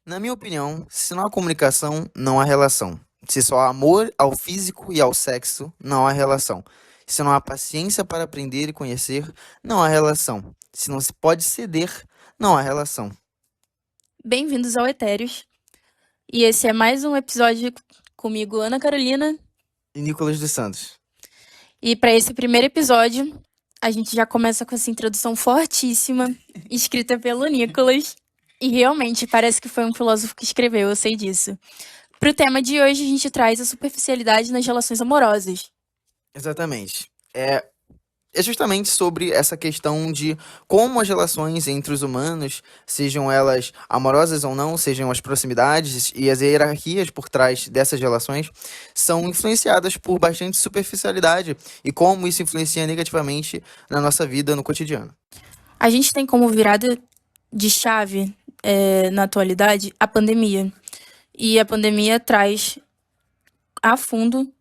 Na minha opinião, se não há comunicação, não há relação. Se só há amor ao físico e ao sexo, não há relação. Se não há paciência para aprender e conhecer, não há relação. Se não se pode ceder, não há relação. Bem-vindos ao Etéreos. E esse é mais um episódio comigo, Ana Carolina. E Nicolas dos Santos. E para esse primeiro episódio, a gente já começa com essa introdução fortíssima, escrita pelo Nicolas. E realmente parece que foi um filósofo que escreveu, eu sei disso. Para o tema de hoje, a gente traz a superficialidade nas relações amorosas. Exatamente. É justamente sobre essa questão de como as relações entre os humanos, sejam elas amorosas ou não, sejam as proximidades e as hierarquias por trás dessas relações, são influenciadas por bastante superficialidade e como isso influencia negativamente na nossa vida no cotidiano. A gente tem como virada de chave, na atualidade, a pandemia. E a pandemia traz a fundo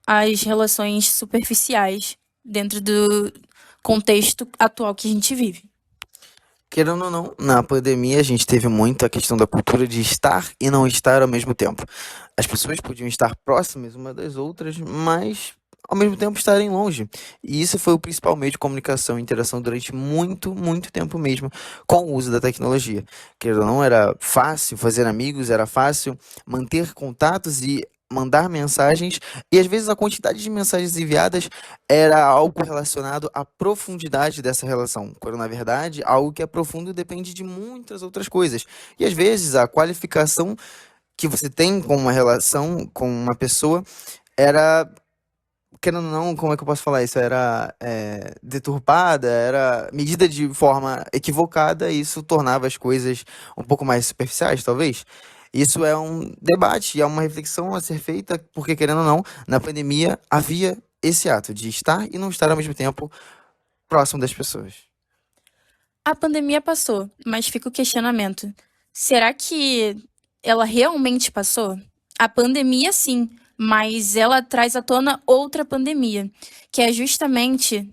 as relações superficiais dentro do contexto atual que a gente vive. Querendo ou não, na pandemia a gente teve muito a questão da cultura de estar e não estar ao mesmo tempo. As pessoas podiam estar próximas uma das outras, mas ao mesmo tempo estarem longe. E isso foi o principal meio de comunicação e interação durante muito, muito tempo mesmo, com o uso da tecnologia. Querendo ou não, era fácil fazer amigos, era fácil manter contatos e mandar mensagens, e às vezes a quantidade de mensagens enviadas era algo relacionado à profundidade dessa relação, quando na verdade algo que é profundo depende de muitas outras coisas. E às vezes a qualificação que você tem com uma relação, com uma pessoa, era, querendo ou não, como é que eu posso falar isso? Era deturpada, era medida de forma equivocada, e isso tornava as coisas um pouco mais superficiais, talvez. Isso é um debate, é uma reflexão a ser feita, porque, querendo ou não, na pandemia havia esse ato de estar e não estar ao mesmo tempo próximo das pessoas. A pandemia passou, mas fica o questionamento. Será que ela realmente passou? A pandemia, sim, mas ela traz à tona outra pandemia, que é justamente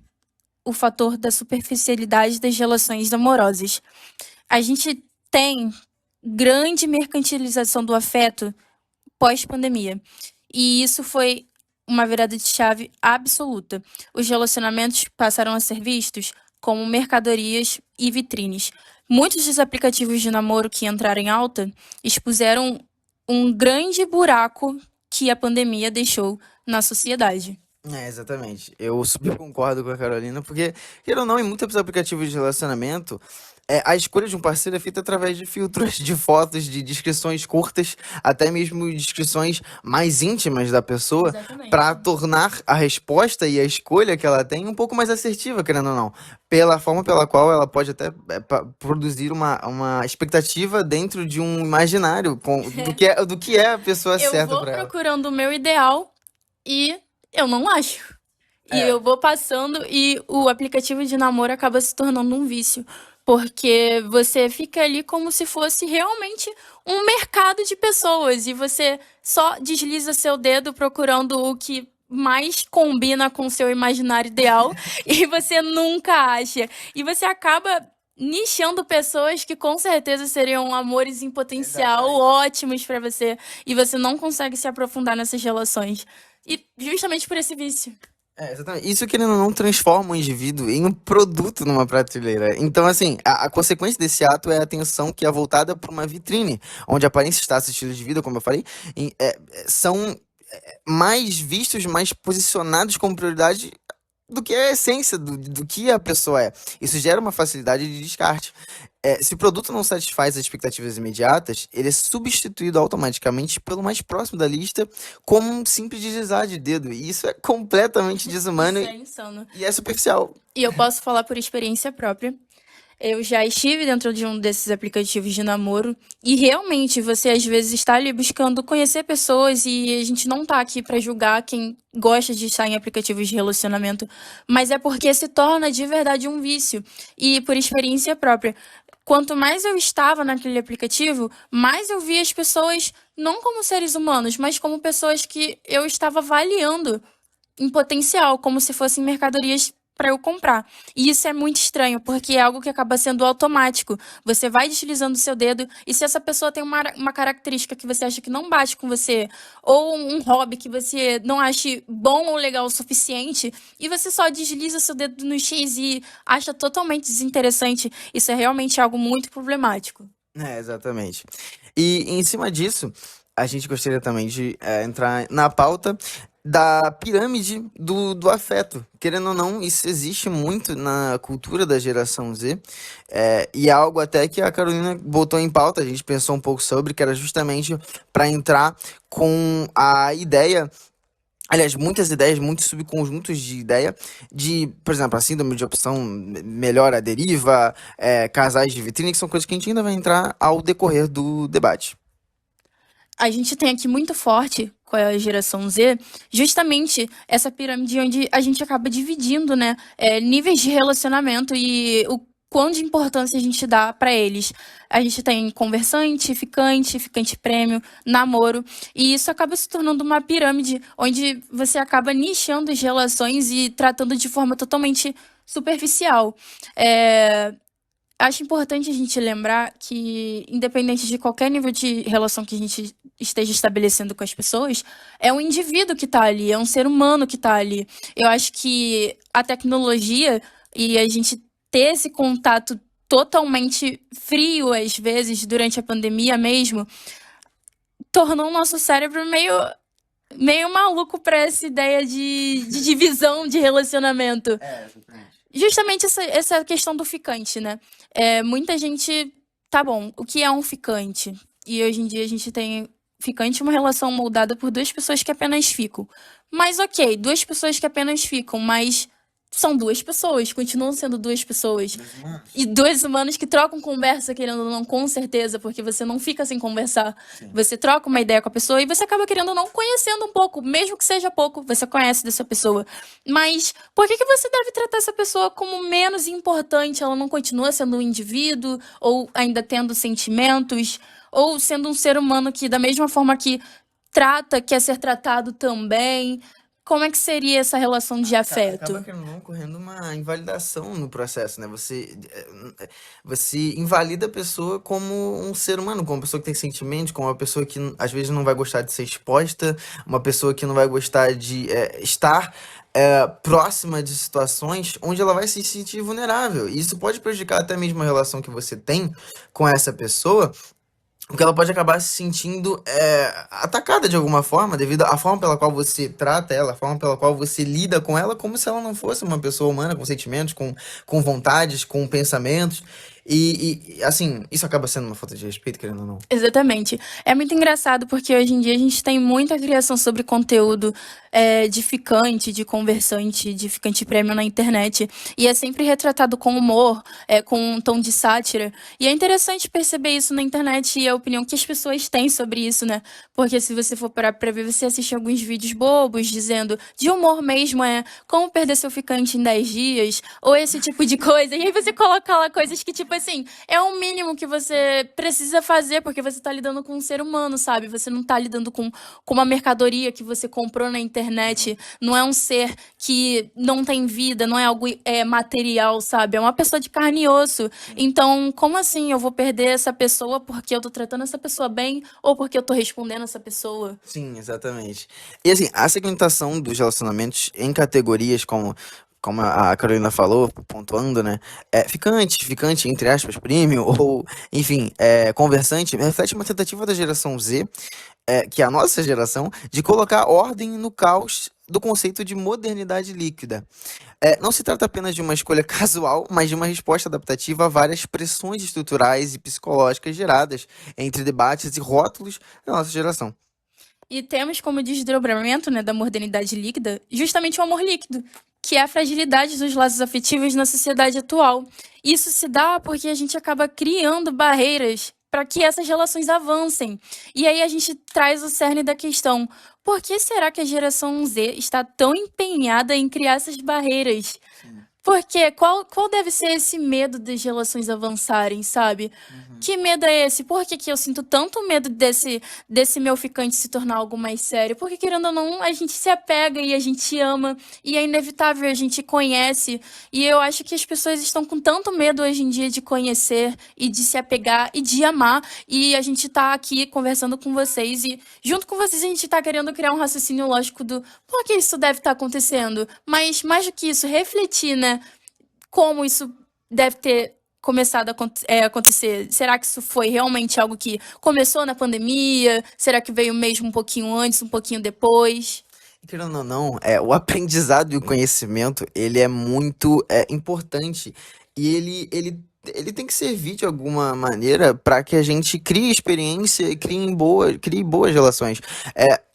o fator da superficialidade das relações amorosas. A gente tem grande mercantilização do afeto pós-pandemia. E isso foi uma virada de chave absoluta. Os relacionamentos passaram a ser vistos como mercadorias e vitrines. Muitos dos aplicativos de namoro que entraram em alta expuseram um grande buraco que a pandemia deixou na sociedade. Exatamente. Eu super concordo com a Carolina, porque, querendo ou não, em muitos aplicativos de relacionamento, a escolha de um parceiro é feita através de filtros, de fotos, de descrições curtas, até mesmo descrições mais íntimas da pessoa, para Exatamente. tornar a resposta e a escolha que ela tem um pouco mais assertiva, querendo ou não. Pela forma pela qual ela pode até produzir uma expectativa dentro de um imaginário do que é a pessoa Eu certa vou para ela. procurando o meu ideal e eu não acho. E eu É. vou passando e o aplicativo de namoro acaba se tornando um vício. Porque você fica ali como se fosse realmente um mercado de pessoas. E você só desliza seu dedo procurando o que mais combina com o seu imaginário ideal. E você nunca acha. E você acaba nichando pessoas que com certeza seriam amores em potencial Exatamente. ótimos pra você. E você não consegue se aprofundar nessas relações. E justamente por esse vício. Exatamente. Isso, querendo ou não, transforma o indivíduo em um produto numa prateleira. Então, assim, a consequência desse ato é a atenção que é voltada para uma vitrine, onde a aparência, status, estilo de vida, como eu falei, são mais vistos, mais posicionados como prioridade do que a essência do que a pessoa é. Isso gera uma facilidade de descarte. Se o produto não satisfaz as expectativas imediatas, ele é substituído automaticamente pelo mais próximo da lista como um simples deslizar de dedo. E isso é completamente desumano Isso é insano. e é superficial. E eu posso falar por experiência própria. Eu já estive dentro de um desses aplicativos de namoro e realmente você às vezes está ali buscando conhecer pessoas e a gente não tá aqui para julgar quem gosta de estar em aplicativos de relacionamento, mas é porque se torna de verdade um vício. E por experiência própria, quanto mais eu estava naquele aplicativo, mais eu via as pessoas não como seres humanos, mas como pessoas que eu estava avaliando em potencial, como se fossem mercadorias para eu comprar. E isso é muito estranho, porque é algo que acaba sendo automático. Você vai deslizando o seu dedo, e se essa pessoa tem uma característica que você acha que não bate com você, ou um hobby que você não ache bom ou legal o suficiente, e você só desliza seu dedo no X e acha totalmente desinteressante, isso é realmente algo muito problemático. É, exatamente. E em cima disso, a gente gostaria também de entrar na pauta da pirâmide do afeto. Querendo ou não, isso existe muito na cultura da geração Z, e é algo até que a Carolina botou em pauta, a gente pensou um pouco sobre, que era justamente para entrar com a ideia. Aliás, muitas ideias, muitos subconjuntos de ideia de, por exemplo, a síndrome de opção melhor à deriva, casais de vitrine, que são coisas que a gente ainda vai entrar ao decorrer do debate. A gente tem aqui muito forte com a geração Z, justamente essa pirâmide onde a gente acaba dividindo, né, níveis de relacionamento e o quão de importância a gente dá para eles. A gente tem conversante, ficante prêmio, namoro, e isso acaba se tornando uma pirâmide onde você acaba nichando as relações e tratando de forma totalmente superficial. É, Acho importante a gente lembrar que, independente de qualquer nível de relação que a gente esteja estabelecendo com as pessoas, é um indivíduo que está ali, é um ser humano que está ali. Eu acho que a tecnologia e a gente ter esse contato totalmente frio, às vezes, durante a pandemia mesmo, tornou o nosso cérebro meio maluco para essa ideia de divisão de relacionamento. Justamente essa questão do ficante, né? Muita gente. Tá bom, o que é um ficante? E hoje em dia a gente tem ficante uma relação moldada por duas pessoas que apenas ficam. Mas ok, duas pessoas que apenas ficam, mas são duas pessoas, continuam sendo duas pessoas. E dois humanos que trocam conversa, querendo ou não, com certeza, porque você não fica sem conversar. Sim. Você troca uma ideia com a pessoa e você acaba, querendo ou não, conhecendo um pouco, mesmo que seja pouco, você conhece dessa pessoa. Mas por que você deve tratar essa pessoa como menos importante? Ela não continua sendo um indivíduo, ou ainda tendo sentimentos, ou sendo um ser humano que, da mesma forma que trata, quer ser tratado também. Como é que seria essa relação de afeto? Acaba querendo ou não ocorrendo uma invalidação no processo, né? Você invalida a pessoa como um ser humano, como uma pessoa que tem sentimentos, como uma pessoa que às vezes não vai gostar de ser exposta, uma pessoa que não vai gostar de estar próxima de situações onde ela vai se sentir vulnerável. E isso pode prejudicar até mesmo a relação que você tem com essa pessoa, porque ela pode acabar se sentindo atacada de alguma forma, devido à forma pela qual você trata ela, a forma pela qual você lida com ela, como se ela não fosse uma pessoa humana, com sentimentos, com vontades, com pensamentos. Assim, isso acaba sendo uma falta de respeito, querendo ou não. Exatamente. É muito engraçado porque hoje em dia a gente tem muita criação sobre conteúdo de ficante, de conversante, de ficante prêmio na internet. E é sempre retratado com humor, com um tom de sátira. E é interessante perceber isso na internet e a opinião que as pessoas têm sobre isso, né? Porque se você for parar pra ver, você assiste alguns vídeos bobos dizendo de humor mesmo, como perder seu ficante em 10 dias, ou esse tipo de coisa. E aí você coloca lá coisas que, tipo assim, é o mínimo que você precisa fazer, porque você tá lidando com um ser humano, sabe? Você não tá lidando com uma mercadoria que você comprou na internet. Não é um ser que não tem vida, não é algo material, sabe? É uma pessoa de carne e osso. Então, como assim eu vou perder essa pessoa porque eu tô tratando essa pessoa bem ou porque eu tô respondendo essa pessoa? Sim, exatamente. E assim, a segmentação dos relacionamentos em categorias, como a Carolina falou, pontuando, né? Ficante, entre aspas, premium, ou, enfim, conversante, reflete uma tentativa da geração Z, que é a nossa geração, de colocar ordem no caos do conceito de modernidade líquida. Não se trata apenas de uma escolha casual, mas de uma resposta adaptativa a várias pressões estruturais e psicológicas geradas entre debates e rótulos da nossa geração. E temos como desdobramento, né, da modernidade líquida justamente o amor líquido, que é a fragilidade dos laços afetivos na sociedade atual. Isso se dá porque a gente acaba criando barreiras para que essas relações avancem. E aí a gente traz o cerne da questão: por que será que a geração Z está tão empenhada em criar essas barreiras? Porque qual deve ser esse medo das relações avançarem, sabe? Que medo é esse? Por que que eu sinto tanto medo desse meu ficante se tornar algo mais sério? Porque, querendo ou não, a gente se apega e a gente ama, e é inevitável, a gente conhece. E eu acho que as pessoas estão com tanto medo hoje em dia de conhecer e de se apegar e de amar. E a gente tá aqui conversando com vocês e junto com vocês a gente tá querendo criar um raciocínio lógico do por que isso deve estar acontecendo. Mas mais do que isso, refletir, né? Como isso deve ter começado a acontecer. Será que isso foi realmente algo que começou na pandemia? Será que veio mesmo um pouquinho antes, um pouquinho depois? Querendo ou não, o aprendizado e o conhecimento, ele é muito importante e ele tem que servir de alguma maneira para que a gente crie experiência e crie boas relações.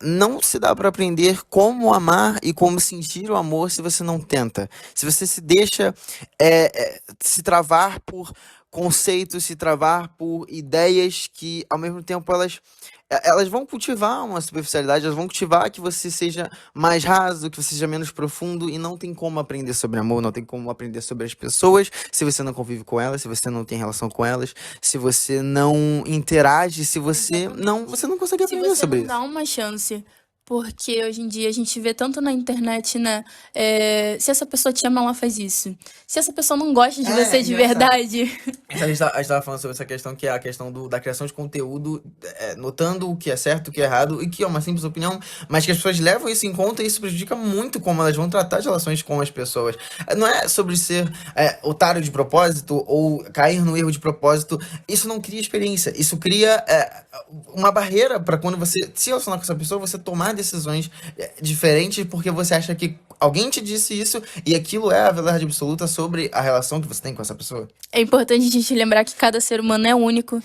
Não se dá para aprender como amar e como sentir o amor se você não tenta. Se você se deixa se travar por conceitos, se travar por ideias que, ao mesmo tempo, elas vão cultivar uma superficialidade, elas vão cultivar que você seja mais raso, que você seja menos profundo, e não tem como aprender sobre amor, não tem como aprender sobre as pessoas se você não convive com elas, se você não tem relação com elas, se você não interage, se você não consegue Se aprender você sobre não dá isso. uma chance, porque hoje em dia a gente vê tanto na internet, né? Se essa pessoa te ama, ela faz isso. Se essa pessoa não gosta de você de Engraçado. verdade. A gente tava falando sobre essa questão que é a questão da criação de conteúdo, notando o que é certo, o que é errado, e que é uma simples opinião, mas que as pessoas levam isso em conta e isso prejudica muito como elas vão tratar as relações com as pessoas. Não é sobre ser otário de propósito ou cair no erro de propósito, isso não cria experiência, isso cria uma barreira para quando você se relacionar com essa pessoa, você tomar decisões diferentes porque você acha que alguém te disse isso e aquilo é a verdade absoluta sobre a relação que você tem com essa pessoa. É importante a gente lembrar que cada ser humano é único,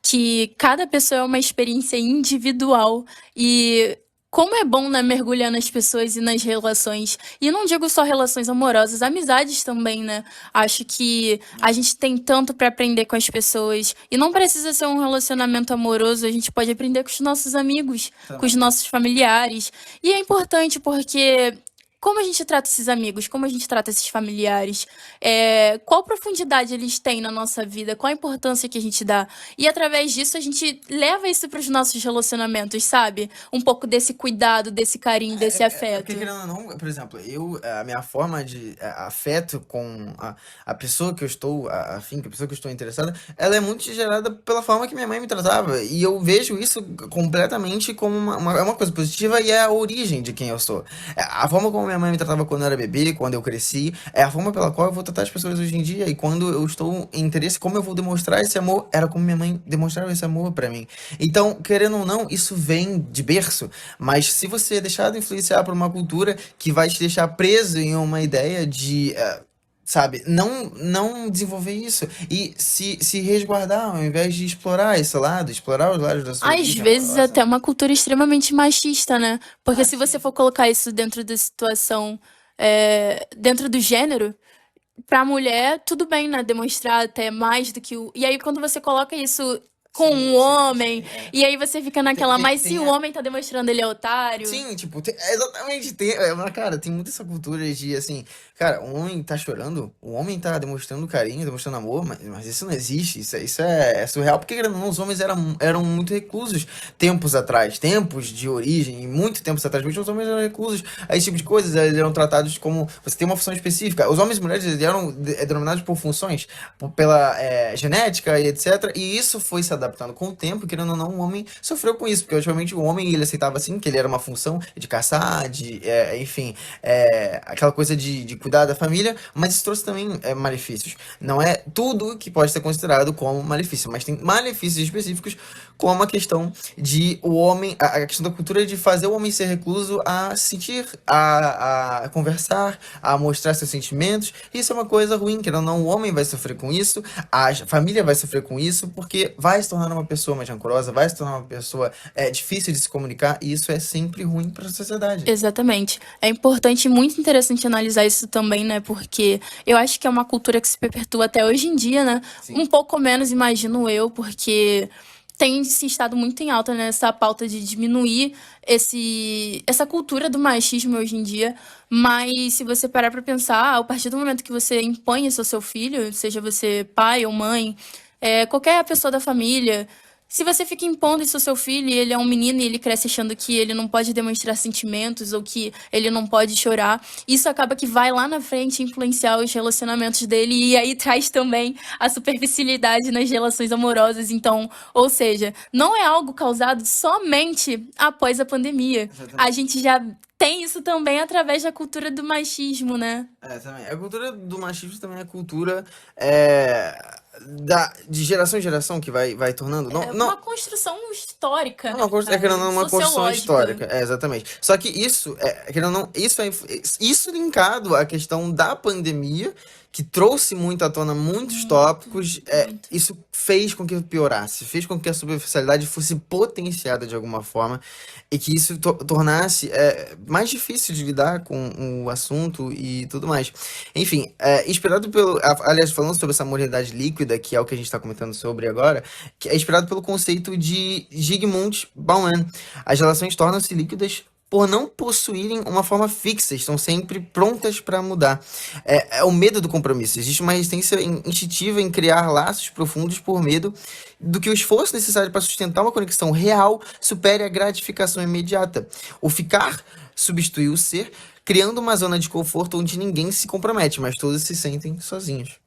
que cada pessoa é uma experiência individual e como é bom, né, mergulhar nas pessoas e nas relações. E não digo só relações amorosas, amizades também, né? Acho que a gente tem tanto para aprender com as pessoas e não precisa ser um relacionamento amoroso, a gente pode aprender com os nossos amigos, com os Também. nossos familiares. E é importante porque como a gente trata esses amigos, como a gente trata esses familiares, qual profundidade eles têm na nossa vida, qual a importância que a gente dá. E através disso a gente leva isso para os nossos relacionamentos, sabe? Um pouco desse cuidado, desse carinho, desse Porque afeto. querendo ou não, por exemplo, a minha forma de afeto com a pessoa que eu estou afim, com a pessoa que eu estou interessada, ela é muito gerada pela forma que minha mãe me tratava. E eu vejo isso completamente como é uma coisa positiva e é a origem de quem eu sou. A forma como minha mãe me tratava quando eu era bebê, quando eu cresci, é a forma pela qual eu vou tratar as pessoas hoje em dia. E quando eu estou em interesse, como eu vou demonstrar esse amor, era como minha mãe demonstrava esse amor pra mim. Então, querendo ou não, isso vem de berço. Mas se você deixar de influenciar por uma cultura que vai te deixar preso em uma ideia de, sabe, não desenvolver isso e se resguardar ao invés de explorar esse lado, explorar os lados da sua Às origem vezes amorosa. até uma cultura extremamente machista, né? Porque se você Sim. for colocar isso dentro da situação, dentro do gênero, pra mulher, tudo bem, né? Demonstrar até mais do que o. E aí, quando você coloca isso com um Sim, sim, homem, sim. e aí você fica Tem, naquela, tem, mas se o tem homem tá demonstrando ele é otário. Sim, tipo, exatamente, mas, cara, tem muita essa cultura de, assim, cara, o homem tá chorando, o homem tá demonstrando carinho, demonstrando amor, mas isso não existe, isso é surreal, porque, querendo ou não, os homens eram muito reclusos tempos atrás, tempos de origem, muito tempos atrás, mesmo os homens eram reclusos a esse tipo de coisas, eles eram tratados como, você tem uma função específica, os homens e mulheres, eles eram denominados por funções, pela genética e etc, e isso foi se adaptando com o tempo, querendo ou não, o homem sofreu com isso, porque ultimamente o homem ele aceitava assim que ele era uma função de caçar, enfim, aquela coisa de cuidar da família, mas isso trouxe também malefícios. Não é tudo que pode ser considerado como malefício, mas tem malefícios específicos, como a questão de o homem, a questão da cultura de fazer o homem ser recluso a sentir, a conversar, a mostrar seus sentimentos. Isso é uma coisa ruim, querendo ou não, o homem vai sofrer com isso, a família vai sofrer com isso, porque vai se tornar uma pessoa mais rancorosa, vai se tornar uma pessoa difícil de se comunicar, e isso é sempre ruim para a sociedade. Exatamente. É importante e muito interessante analisar isso também, né? Porque eu acho que é uma cultura que se perpetua até hoje em dia, né? Um Sim. pouco menos, imagino eu, porque tem se estado muito em alta nessa pauta de diminuir essa cultura do machismo hoje em dia. Mas se você parar para pensar, a partir do momento que você impõe isso ao seu filho, seja você pai ou mãe, qualquer pessoa da família. Se você fica impondo isso ao seu filho e ele é um menino e ele cresce achando que ele não pode demonstrar sentimentos ou que ele não pode chorar, isso acaba que vai lá na frente influenciar os relacionamentos dele e aí traz também a superficialidade nas relações amorosas. Então, ou seja, não é algo causado somente após a pandemia. A Exatamente. gente já tem isso também através da cultura do machismo, né? Também. A cultura do machismo também é cultura é, de geração em geração que vai tornando. Não, É não, uma construção histórica, é né, querendo ou cara? não, uma construção Sociológica. histórica. Exatamente. Só que isso, querendo ou não, isso linkado à questão da pandemia, que trouxe muito à tona muitos Muito, tópicos, muito. isso fez com que piorasse, fez com que a superficialidade fosse potenciada de alguma forma e que isso tornasse mais difícil de lidar com o assunto e tudo mais. Enfim, inspirado pelo. Aliás, falando sobre essa moralidade líquida, que é o que a gente está comentando sobre agora, que é inspirado pelo conceito de Zygmunt Bauman. As relações tornam-se líquidas por não possuírem uma forma fixa, estão sempre prontas para mudar. É o medo do compromisso. Existe uma resistência instintiva em criar laços profundos por medo do que o esforço necessário para sustentar uma conexão real supere a gratificação imediata. O ficar substitui o ser, criando uma zona de conforto onde ninguém se compromete, mas todos se sentem sozinhos.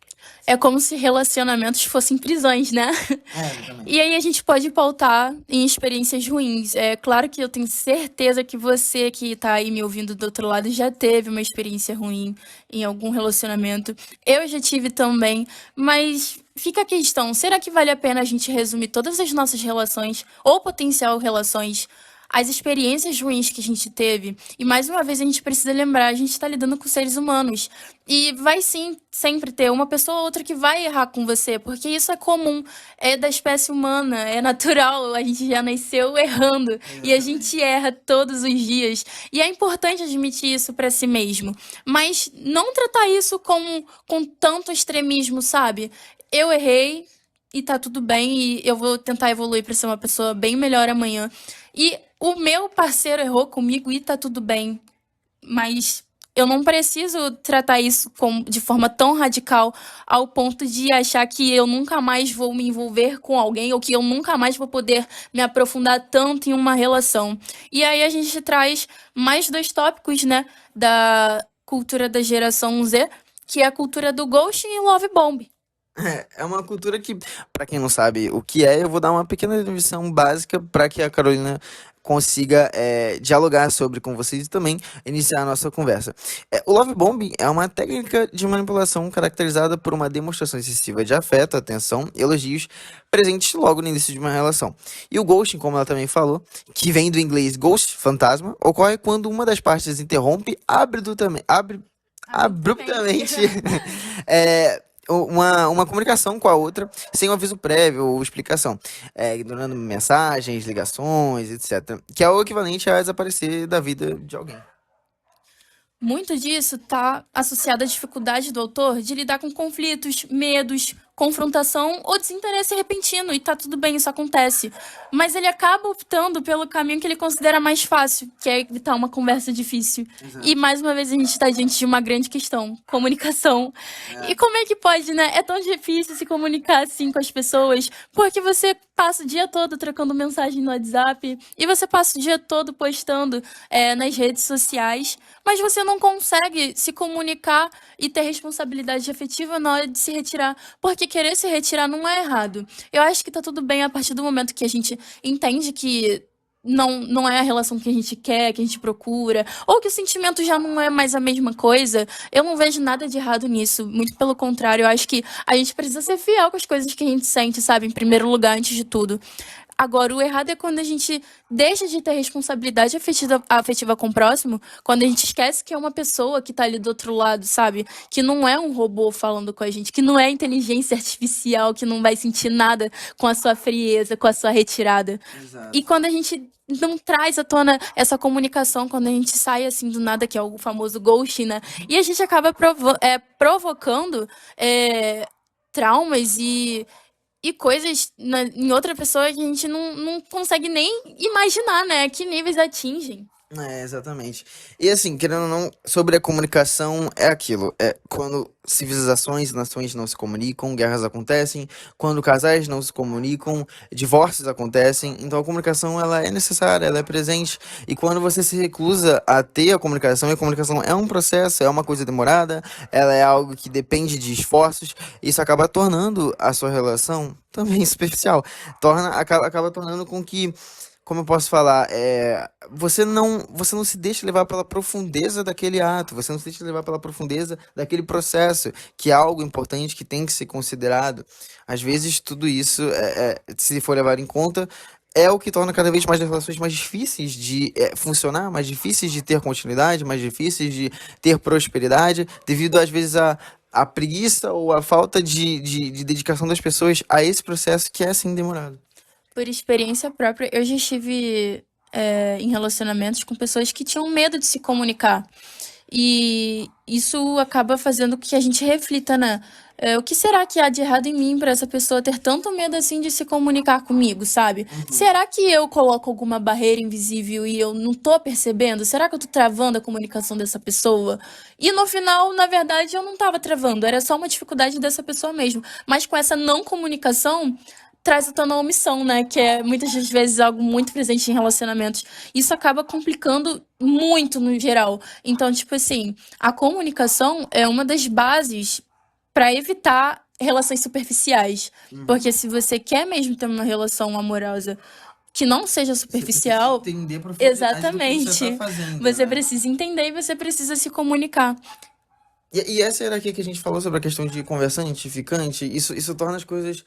É como se relacionamentos fossem prisões, né? E Exatamente. aí a gente pode pautar em experiências ruins. É claro que eu tenho certeza que você que tá aí me ouvindo do outro lado já teve uma experiência ruim em algum relacionamento. Eu já tive também, mas fica a questão, será que vale a pena a gente resumir todas as nossas relações ou potencial relações as experiências ruins que a gente teve? E mais uma vez a gente precisa lembrar, a gente está lidando com seres humanos. E vai sim sempre ter uma pessoa ou outra que vai errar com você, porque isso é comum, é da espécie humana, é natural, a gente já nasceu errando e a Exatamente. gente erra todos os dias. E é importante admitir isso para si mesmo, mas não tratar isso com tanto extremismo, sabe? Eu errei e tá tudo bem e eu vou tentar evoluir para ser uma pessoa bem melhor amanhã. E o meu parceiro errou comigo e tá tudo bem, mas eu não preciso tratar isso de forma tão radical ao ponto de achar que eu nunca mais vou me envolver com alguém ou que eu nunca mais vou poder me aprofundar tanto em uma relação. E aí a gente traz mais dois tópicos, né, da cultura da geração Z, que é a cultura do ghosting e love bomb. É uma cultura que, para quem não sabe o que é, eu vou dar uma pequena definição básica para que a Carolina consiga dialogar sobre com vocês e também iniciar a nossa conversa. O love bombing é uma técnica de manipulação caracterizada por uma demonstração excessiva de afeto, atenção, elogios presentes logo no início de uma relação. E o ghosting, como ela também falou, que vem do inglês ghost, fantasma, ocorre quando uma das partes interrompe Abruptamente. abruptamente é, uma comunicação com a outra sem um aviso prévio ou explicação, ignorando mensagens, ligações, etc. Que é o equivalente a desaparecer da vida de alguém. Muito disso está associado à dificuldade do autor de lidar com conflitos, medos, confrontação ou desinteresse repentino, e tá tudo bem, isso acontece. Mas ele acaba optando pelo caminho que ele considera mais fácil, que é evitar uma conversa difícil. E Exato. mais uma vez a gente está diante de uma grande questão: comunicação. E É, como é que pode, né? É tão difícil se comunicar assim com as pessoas, porque você passa o dia todo trocando mensagem no WhatsApp e você passa o dia todo postando nas redes sociais, mas você não consegue se comunicar e ter responsabilidade afetiva na hora de se retirar, porque querer se retirar não é errado. Eu acho que tá tudo bem a partir do momento que a gente entende que não é a relação que a gente quer, que a gente procura, ou que o sentimento já não é mais a mesma coisa. Eu não vejo nada de errado nisso, muito pelo contrário, eu acho que a gente precisa ser fiel com as coisas que a gente sente, sabe, em primeiro lugar, antes de tudo. Agora, o errado é quando a gente deixa de ter responsabilidade afetiva com o próximo, quando a gente esquece que é uma pessoa que tá ali do outro lado, sabe? Que não é um robô falando com a gente, que não é inteligência artificial, que não vai sentir nada com a sua frieza, com a sua retirada. E exato. quando a gente não traz à tona essa comunicação, quando a gente sai assim do nada, que é o famoso ghosting, né? E a gente acaba provocando é, traumas e coisas em outra pessoa que a gente não consegue nem imaginar, né? Que níveis atingem. É, exatamente. E assim, querendo ou não, sobre a comunicação, é aquilo. É quando civilizações e nações não se comunicam, guerras acontecem, quando casais não se comunicam, divórcios acontecem. Então a comunicação ela é necessária, ela é presente. E quando você se recusa a ter a comunicação, e a comunicação é um processo, é uma coisa demorada, ela é algo que depende de esforços, isso acaba tornando a sua relação também superficial. Acaba tornando com que, como eu posso falar, você não se deixa levar pela profundeza daquele ato, você não se deixa levar pela profundeza daquele processo, que é algo importante que tem que ser considerado. Às vezes, tudo isso, se for levar em conta, é o que torna cada vez mais as relações mais difíceis de funcionar, mais difíceis de ter continuidade, mais difíceis de ter prosperidade, devido às vezes a preguiça ou a falta de dedicação das pessoas a esse processo que é assim demorado. Por experiência própria, eu já estive em relacionamentos com pessoas que tinham medo de se comunicar. E isso acaba fazendo com que a gente reflita, né? O que será que há de errado em mim para essa pessoa ter tanto medo assim de se comunicar comigo, sabe? Uhum. Será que eu coloco alguma barreira invisível e eu não tô percebendo? Será que eu tô travando a comunicação dessa pessoa? E no final, na verdade, eu não tava travando, era só uma dificuldade dessa pessoa mesmo. Mas com essa não comunicação, traz a tona omissão, né? Que é muitas das vezes algo muito presente em relacionamentos. Isso acaba complicando muito no geral. Então, tipo assim, a comunicação é uma das bases para evitar relações superficiais. Uhum. Porque se você quer mesmo ter uma relação amorosa que não seja Você precisa superficial, entender a profundidade do que você está exatamente, fazendo, você né? precisa entender e você precisa se comunicar. E essa era aqui que a gente falou sobre a questão de conversante, ficante, isso torna as coisas.